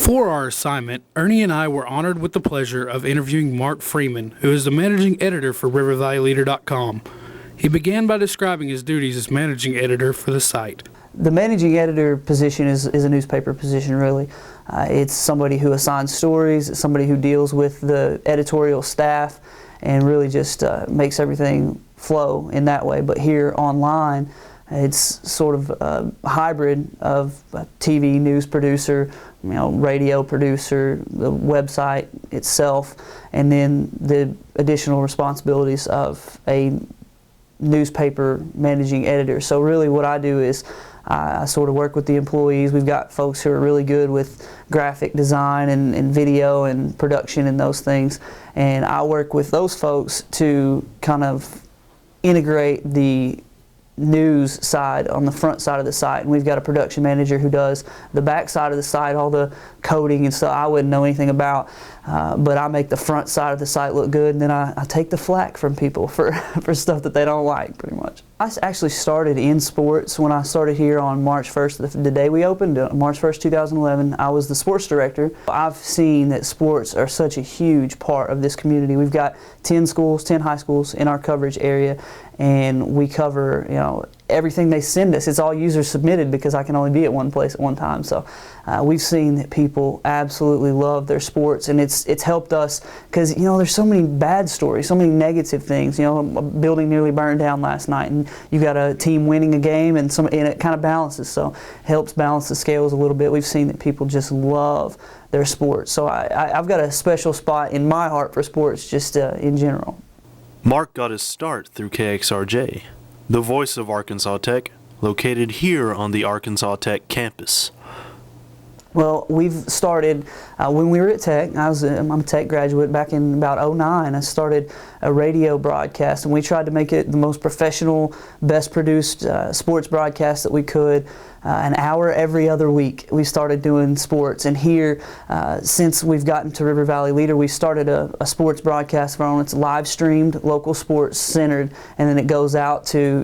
For our assignment, Ernie and I were honored with the pleasure of interviewing Mark Freeman, who is the managing editor for RiverValleyLeader.com. He began by describing his duties as managing editor for the site. The managing editor position is a newspaper position, really. It's somebody who assigns stories, it's somebody who deals with the editorial staff, and really just makes everything flow in that way. But here online, it's sort of a hybrid of a TV news producer, radio producer, the website itself, and then the additional responsibilities of a newspaper managing editor. So really what I do is I sort of work with the employees. We've got folks who are really good with graphic design and video and production and those things, and I work with those folks to kind of integrate the news side on the front side of the site. And we've got a production manager who does the back side of the site, all the coding and stuff I wouldn't know anything about, but I make the front side of the site look good, and then I take the flack from people for stuff that they don't like, pretty much. I actually started in sports when I started here on March 1st, the day we opened, March 1st, 2011. I was the sports director. I've seen that sports are such a huge part of this community. We've got 10 schools, 10 high schools in our coverage area, and we cover, everything they send us. It's all user submitted because I can only be at one place at one time. So we've seen that people absolutely love their sports, and it's helped us because there's so many bad stories, so many negative things. A building nearly burned down last night, and you got a team winning a game, and it kind of balances. So it helps balance the scales a little bit. We've seen that people just love their sports. So I've got a special spot in my heart for sports, just in general. Mark got his start through KXRJ, the voice of Arkansas Tech, located here on the Arkansas Tech campus. Well, we've started when we were at Tech. I'm a Tech graduate back in about '09. I started a radio broadcast, and we tried to make it the most professional, best produced sports broadcast that we could. An hour every other week we started doing sports, and here since we've gotten to River Valley Leader, we started a sports broadcast of our own. It's live streamed, local sports centered, and then it goes out to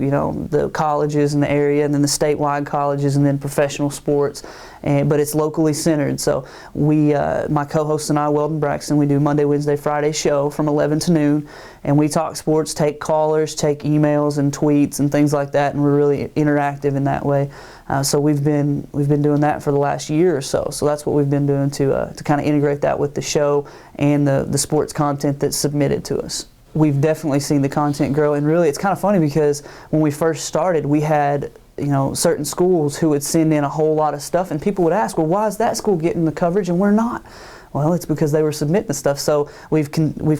the colleges in the area, and then the statewide colleges, and then professional sports, but it's locally centered. So we, my co-host and I, Weldon Braxton, we do Monday, Wednesday, Friday show from 11 to noon, and we talk sports, take callers, take emails and tweets and things like that, and we're really interactive in that way. So we've been doing that for the last year or so. So that's what we've been doing to kind of integrate that with the show and the sports content that's submitted to us. We've definitely seen the content grow, and really it's kind of funny because when we first started, we had certain schools who would send in a whole lot of stuff, and people would ask, well, why is that school getting the coverage and we're not? Well, it's because they were submitting the stuff. So we've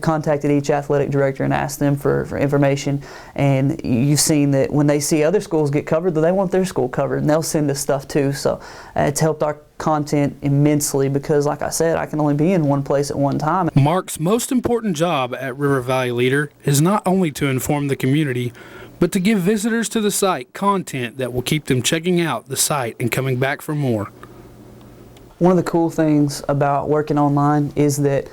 contacted each athletic director and asked them for information, and you've seen that when they see other schools get covered, they want their school covered, and they'll send us stuff too. So it's helped our content immensely because, like I said, I can only be in one place at one time. Mark's most important job at River Valley Leader is not only to inform the community, but to give visitors to the site content that will keep them checking out the site and coming back for more. One of the cool things about working online is that,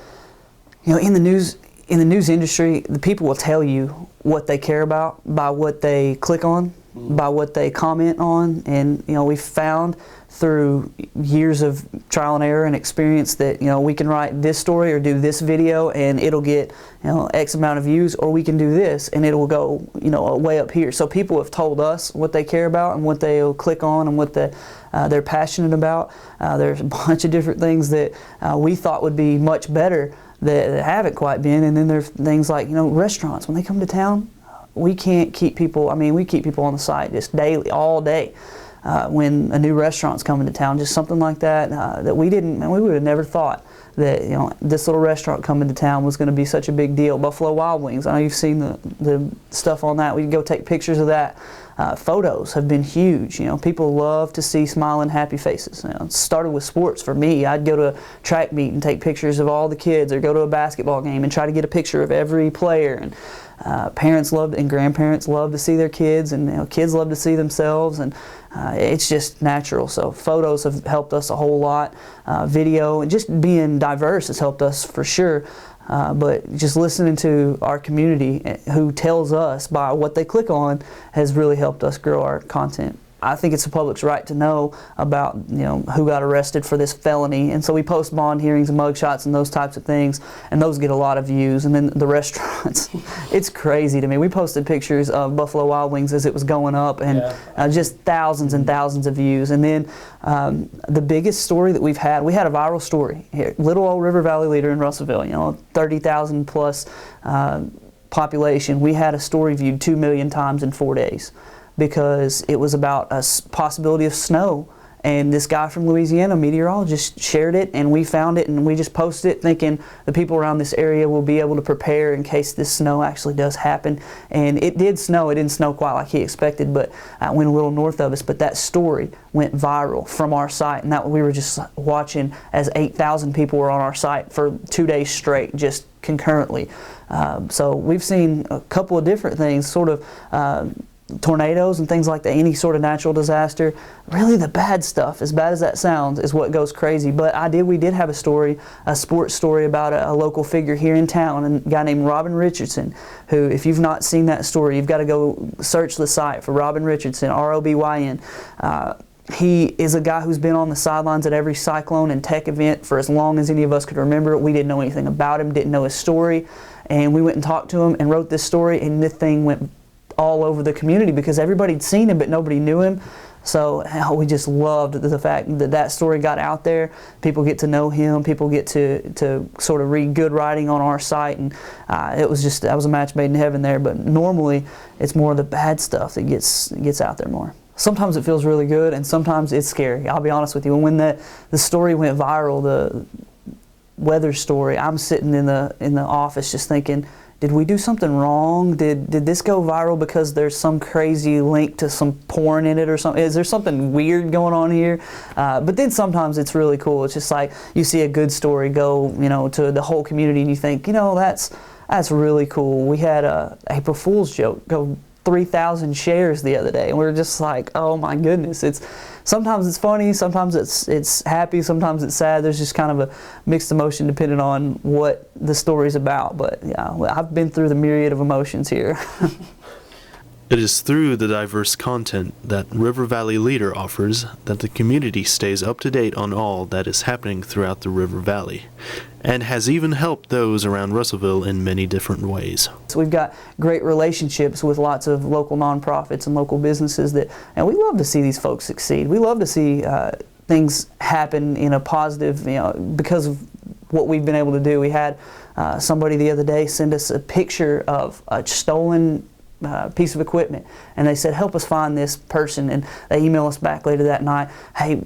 in the news industry, the people will tell you what they care about by what they click on, by what they comment on, and we've found through years of trial and error and experience that we can write this story or do this video and it'll get X amount of views, or we can do this and it will go way up here. So people have told us what they care about and what they'll click on and what they're passionate about. There's a bunch of different things that we thought would be much better that haven't quite been, and then there's things like restaurants. When they come to town, we can't keep people. we keep people on the site just daily, all day. When a new restaurant's coming to town, just something like that, that we would have never thought that this little restaurant coming to town was going to be such a big deal. Buffalo Wild Wings, I know you've seen the stuff on that. We can go take pictures of that. Photos have been huge. People love to see smiling, happy faces. It started with sports for me. I'd go to a track meet and take pictures of all the kids, or go to a basketball game and try to get a picture of every player. And parents love and grandparents love to see their kids, and kids love to see themselves, and it's just natural. So photos have helped us a whole lot. Video and just being diverse has helped us for sure. But just listening to our community who tells us by what they click on has really helped us grow our content. I think it's the public's right to know about, who got arrested for this felony. And so we post bond hearings and mugshots and those types of things, and those get a lot of views. And then the restaurants, it's crazy to me. We posted pictures of Buffalo Wild Wings as it was going up, and just thousands and thousands of views. And then the biggest story that we had a viral story here, little old River Valley Leader in Russellville, 30,000 plus population. We had a story viewed 2 million times in 4 days because it was about a possibility of snow. And this guy from Louisiana, meteorologist, shared it, and we found it, and we just posted it thinking the people around this area will be able to prepare in case this snow actually does happen. And it did snow. It didn't snow quite like he expected, but went a little north of us. But that story went viral from our site, and that we were just watching as 8,000 people were on our site for 2 days straight, just concurrently. So we've seen a couple of different things, sort of tornadoes and things like that, any sort of natural disaster. Really the bad stuff, as bad as that sounds, is what goes crazy. But we did have a story, a sports story about a local figure here in town, a guy named Robin Richardson, who, if you've not seen that story, you've got to go search the site for Robin Richardson, R-O-B-Y-N. He is a guy who's been on the sidelines at every Cyclone and Tech event for as long as any of us could remember. We didn't know anything about him, didn't know his story, and we went and talked to him and wrote this story, and this thing went all over the community because everybody'd seen him but nobody knew him. So we just loved the fact that that story got out there. People get to know him. People get to sort of read good writing on our site, and that was a match made in heaven there. But normally it's more of the bad stuff that gets out there more. Sometimes it feels really good, and sometimes it's scary. I'll be honest with you. When the story went viral, the weather story, I'm sitting in the office just thinking, did we do something wrong? Did this go viral because there's some crazy link to some porn in it or something? Is there something weird going on here? But then sometimes it's really cool. It's just like you see a good story go, to the whole community, and you think, that's really cool. We had a April Fool's joke go 3,000 shares the other day, and we were just like, oh my goodness. Sometimes it's funny, sometimes it's happy, sometimes it's sad. There's just kind of a mixed emotion depending on what the story's about. But yeah, I've been through the myriad of emotions here. It is through the diverse content that River Valley Leader offers that the community stays up to date on all that is happening throughout the River Valley, and has even helped those around Russellville in many different ways. So we've got great relationships with lots of local nonprofits and local businesses and we love to see these folks succeed. We love to see things happen in a positive, because of what we've been able to do. We had somebody the other day send us a picture of a stolen piece of equipment, and they said, help us find this person, and they email us back later that night, hey,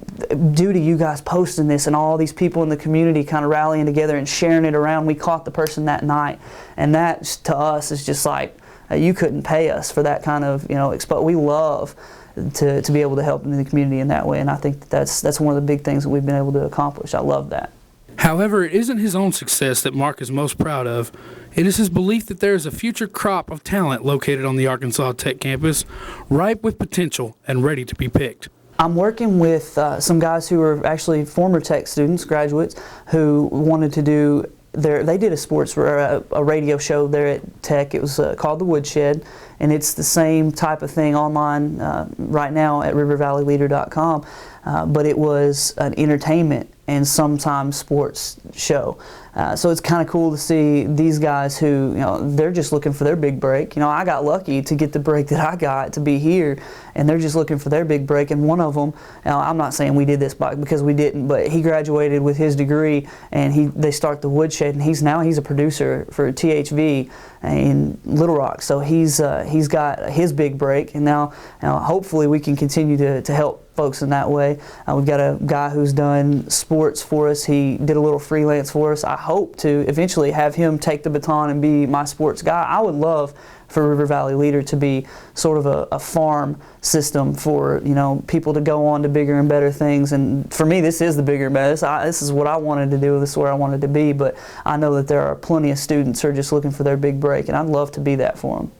due to you guys posting this and all these people in the community kind of rallying together and sharing it around, we caught the person that night. And that to us is just like, you couldn't pay us for that kind of, we love to be able to help in the community in that way, and I think that's one of the big things that we've been able to accomplish. I love that. However, it isn't his own success that Mark is most proud of. It is his belief that there is a future crop of talent located on the Arkansas Tech campus, ripe with potential and ready to be picked. I'm working with some guys who are actually former Tech students, graduates, who wanted to do they did a radio show there at Tech. It was called The Woodshed, and it's the same type of thing online right now at rivervalleyleader.com, but it was an entertainment and sometimes sports show. So it's kind of cool to see these guys who, they're just looking for their big break. I got lucky to get the break that I got to be here, and they're just looking for their big break. And one of them, I'm not saying we did this because we didn't, but he graduated with his degree, and they start the Woodshed, and he's a producer for THV in Little Rock. So he's got his big break, and now hopefully we can continue to help folks in that way. We've got a guy who's done sports for us. He did a little freelance for us. I hope to eventually have him take the baton and be my sports guy. I would love for River Valley Leader to be sort of a farm system for people to go on to bigger and better things. And for me, this is the bigger and better. This is what I wanted to do. This is where I wanted to be. But I know that there are plenty of students who are just looking for their big break, and I'd love to be that for them.